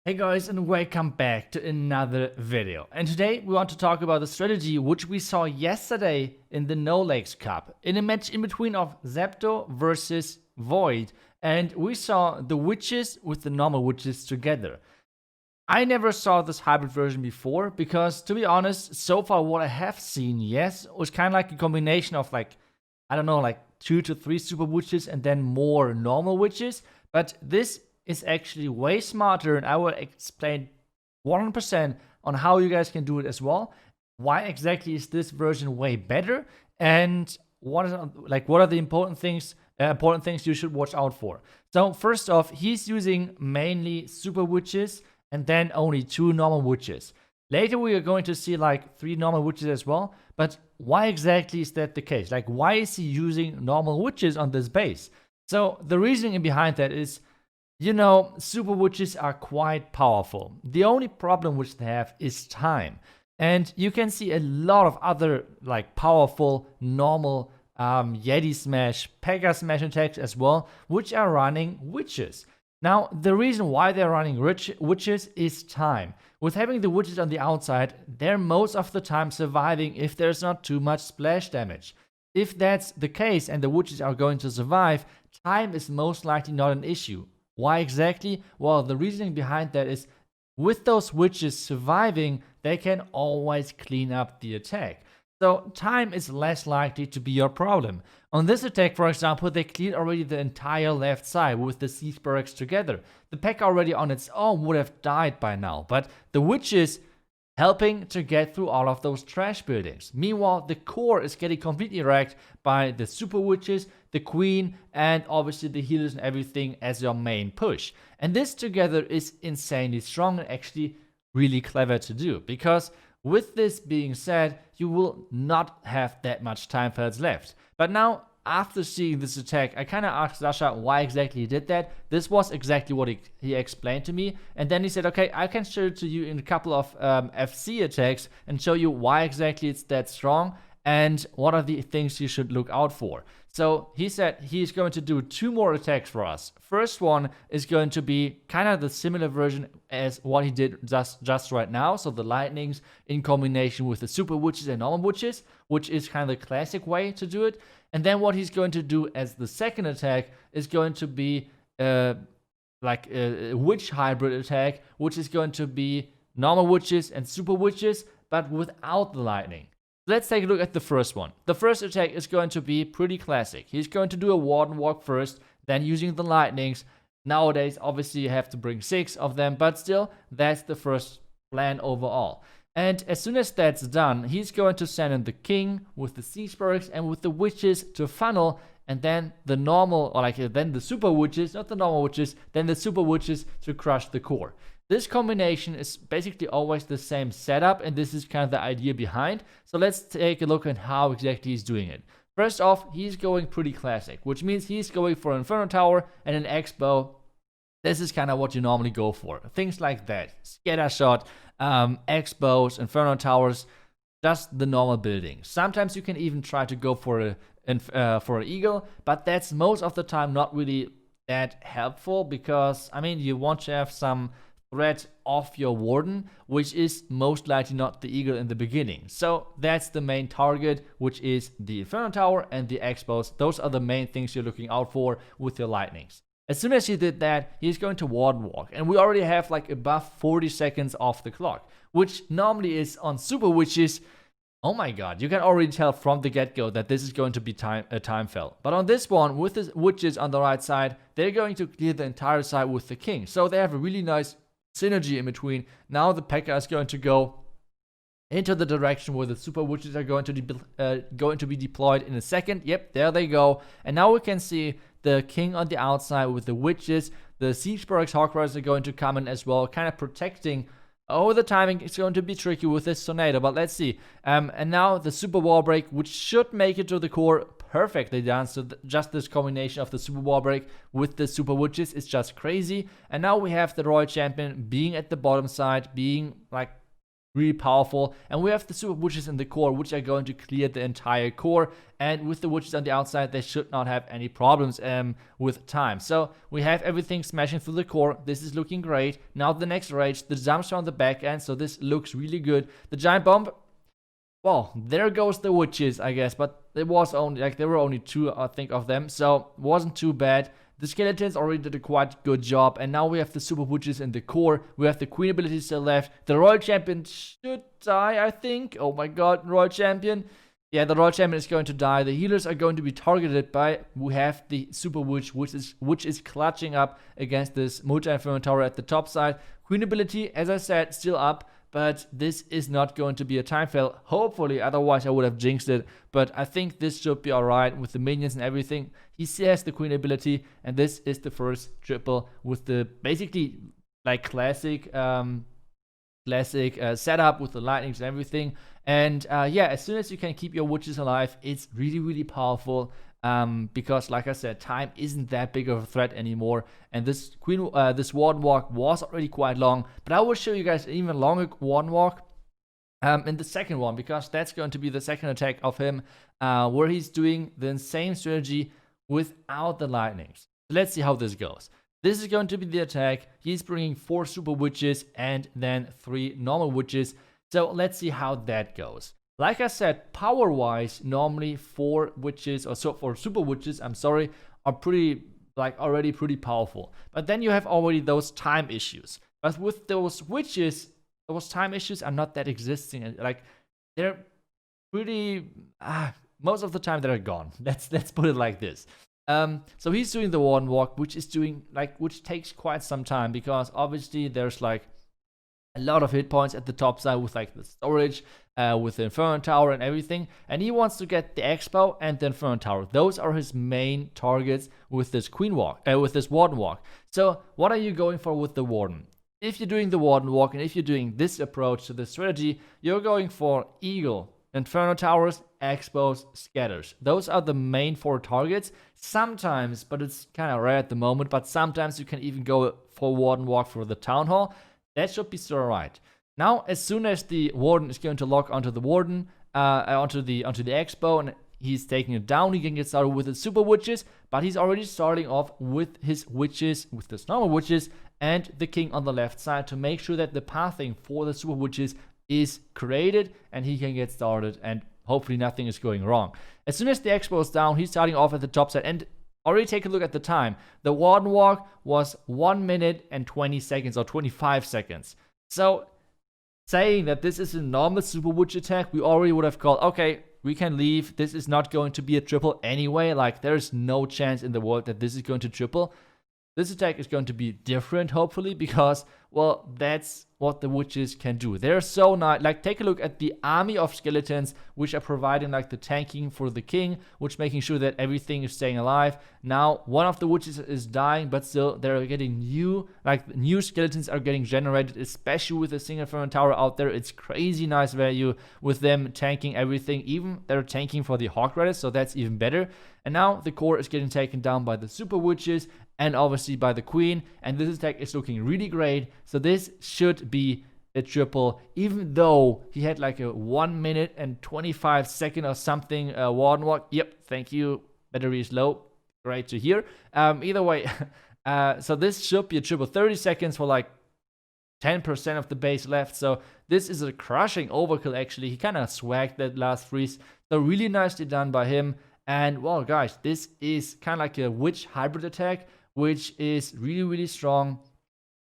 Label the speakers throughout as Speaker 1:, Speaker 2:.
Speaker 1: Hey guys, and welcome back to another video. And today we want to talk about the strategy which we saw yesterday in the No Lakes Cup in a match in between of Zepto versus Void. And we saw the witches with the normal witches together. I never saw this hybrid version before because, to be honest, so far what I have seen, yes, was kind of like a combination of I don't know, like 2 to 3 super witches and then more normal witches. But this is actually way smarter, and I will explain 100% on how you guys can do it as well. Why exactly is this version way better, and what are the important things you should watch out for. So first off, he's using mainly super witches and then only 2 normal witches. Later we are going to see like 3 normal witches as well, but why exactly is that the case? Like, why is he using normal witches on this base? So the reasoning behind that is, super witches are quite powerful. The only problem which they have is time. And you can see a lot of other powerful normal Yeti Smash, Pega Smash attacks as well, which are running witches. Now, the reason why they're running witches is time. With having the witches on the outside, they're most of the time surviving if there's not too much splash damage. If that's the case and the witches are going to survive, time is most likely not an issue. Why exactly? Well, the reasoning behind that is with those witches surviving, they can always clean up the attack. So time is less likely to be your problem. On this attack, for example, they cleared already the entire left side with the siege barracks together. The pack already on its own would have died by now, but the witches helping to get through all of those trash buildings. Meanwhile, the core is getting completely wrecked by the super witches, the queen, and obviously the healers and everything as your main push. And this together is insanely strong and actually really clever to do, because with this being said, you will not have that much time files left. But now, after seeing this attack, I kind of asked Sasha why exactly he did that. This was exactly what he explained to me. And then he said, okay, I can show it to you in a couple of FC attacks and show you why exactly it's that strong and what are the things you should look out for. So he said he's going to do 2 more attacks for us. First one is going to be kind of the similar version as what he did just right now. So the lightnings in combination with the super witches and normal witches, which is kind of the classic way to do it. And then what he's going to do as the second attack is going to be a witch hybrid attack, which is going to be normal witches and super witches, but without the lightning. Let's take a look at the first one. The first attack is going to be pretty classic. He's going to do a warden walk first, then using the lightnings. Nowadays, obviously, you have to bring 6 of them, but still, that's the first plan overall. And as soon as that's done, he's going to send in the king with the siege barracks and with the witches to funnel, and then the normal, then the super witches, not the normal witches, then the super witches to crush the core. This combination is basically always the same setup, and this is kind of the idea behind. So let's take a look at how exactly he's doing it. First off, he's going pretty classic, which means he's going for an Inferno Tower and an X-Bow. This is kind of what you normally go for. Things like that. Scatter Shot, X-Bows, Inferno Towers, just the normal building. Sometimes you can even try to go for an Eagle, but that's most of the time not really that helpful because, you want to have some threat off your warden, which is most likely not the eagle in the beginning. So that's the main target, which is the Inferno Tower and the X-Bows. Those are the main things you're looking out for with your lightnings. As soon as he did that, he's going to warden walk, and we already have above 40 seconds off the clock, which normally is on super witches. Oh my god, you can already tell from the get-go that this is going to be a time fell. But on this one, with the witches on the right side, they're going to clear the entire side with the king. So they have a really nice synergy in between. Now the P.E.K.K.A. is going to go into the direction where the super witches are going to be deployed in a second. Yep, there they go. And now we can see the king on the outside with the witches. The siege barracks Hawk Riders are going to come in as well, kind of protecting. Oh, the timing is going to be tricky with this tornado, but let's see. And now the super wall break, which should make it to the core perfectly done. So just this combination of the super wall break with the super witches is just crazy. And now we have the Royal Champion being at the bottom side, being really powerful. And we have the super witches in the core, which are going to clear the entire core. And with the witches on the outside, they should not have any problems with time. So we have everything smashing through the core. This is looking great. Now the next rage, the jumps on the back end. So this looks really good. The giant bomb. Well, there goes the witches, I guess. But it was only, like, there were only 2, I think, of them. So it wasn't too bad. The skeletons already did a quite good job, and now we have the super witches in the core. We have the queen ability still left. The royal champion should die, I think. Oh my god, royal champion. Yeah, the royal champion is going to die. The healers are going to be targeted by. We have the super witch, which is clutching up against this multi-inferno tower at the top side. Queen ability, as I said, still up. But this is not going to be a time fail, hopefully, otherwise I would have jinxed it. But I think this should be alright with the minions and everything. He still has the queen ability, and this is the first triple with the basically like classic setup with the lightnings and everything. And yeah, as soon as you can keep your witches alive, it's really, really powerful. Because, like I said, time isn't that big of a threat anymore. And this this warden walk was already quite long, but I will show you guys an even longer warden walk in the second one, because that's going to be the second attack of him, where he's doing the insane strategy without the lightnings. So let's see how this goes. This is going to be the attack. He's bringing 4 super witches and then 3 normal witches. So let's see how that goes. Like I said, power-wise, normally 4 witches, or so 4 super witches, I'm sorry, are pretty, like, already pretty powerful. But then you have already those time issues. But with those witches, those time issues are not that existing. Like, they're pretty, most of the time they're gone. Let's put it like this. So he's doing the warden walk, which takes quite some time, because obviously there's like a lot of hit points at the top side with like the storage, with the Inferno Tower and everything. And he wants to get the Expo and the Inferno Tower. Those are his main targets with this Queen Walk, with this Warden Walk. So what are you going for with the Warden? If you're doing the Warden Walk and if you're doing this approach to the strategy, you're going for Eagle, Inferno Towers, Expos, Scatters. Those are the main 4 targets. Sometimes, but it's kind of rare at the moment, but sometimes you can even go for Warden Walk for the Town Hall. That should be still alright. Now, as soon as the Warden is going to lock onto the Warden, onto the Expo, and he's taking it down, he can get started with his Super Witches, but he's already starting off with his Witches, with his normal Witches, and the King on the left side to make sure that the pathing for the Super Witches is created, and he can get started, and hopefully nothing is going wrong. As soon as the Expo is down, he's starting off at the top side, and already take a look at the time. The Warden Walk was 1 minute and 20 seconds or 25 seconds. So, saying that this is a normal Super Witch attack, we already would have called, okay, we can leave. This is not going to be a triple anyway. Like, there's no chance in the world that this is going to triple. This attack is going to be different, hopefully, because, well, that's what the witches can do. They're so nice. Like, take a look at the army of skeletons, which are providing, like, the tanking for the king, which making sure that everything is staying alive. Now, one of the witches is dying, but still, they're getting new skeletons are getting generated, especially with the single Inferno Tower out there. It's crazy nice value with them tanking everything. Even they're tanking for the Hawk Riders, so that's even better. And now, the core is getting taken down by the super witches, and obviously by the queen, and this attack is looking really great. So this should be a triple, even though he had like a 1 minute and 25 second or something Warden Walk. Yep, thank you, battery is low, great to hear. Either way, so this should be a triple. 30 seconds for like 10% of the base left, so this is a crushing overkill actually. He kind of swagged that last freeze, so really nicely done by him. And well guys, this is kind of like a witch hybrid attack, which is really, really strong,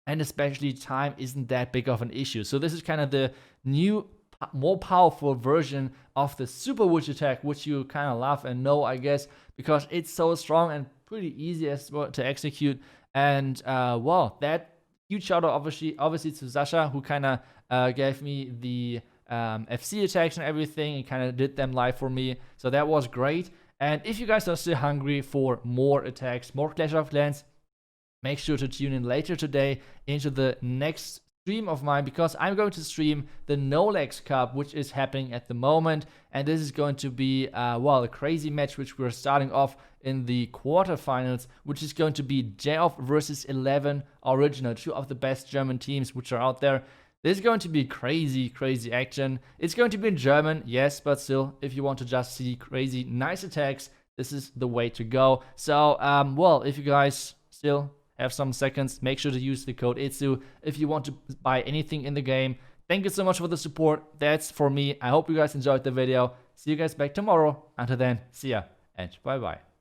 Speaker 1: and especially time isn't that big of an issue. So this is kind of the new, more powerful version of the Super Witch attack, which you kind of love and know, I guess, because it's so strong and pretty easy as well to execute. And well, that huge shout out obviously to Sasha, who kind of gave me the FC attacks and everything, and kind of did them live for me. So that was great. And if you guys are still hungry for more attacks, more Clash of Clans, make sure to tune in later today into the next stream of mine, because I'm going to stream the No Legs Cup, which is happening at the moment. And this is going to be, well, a crazy match, which we're starting off in the quarterfinals, which is going to be J-Off versus 11 Original, 2 of the best German teams which are out there. This is going to be crazy, crazy action. It's going to be in German, yes, but still, if you want to just see crazy, nice attacks, this is the way to go. So, well, if you guys still have some seconds, make sure to use the code ITSU if you want to buy anything in the game. Thank you so much for the support. That's for me. I hope you guys enjoyed the video. See you guys back tomorrow. Until then, see ya and bye-bye.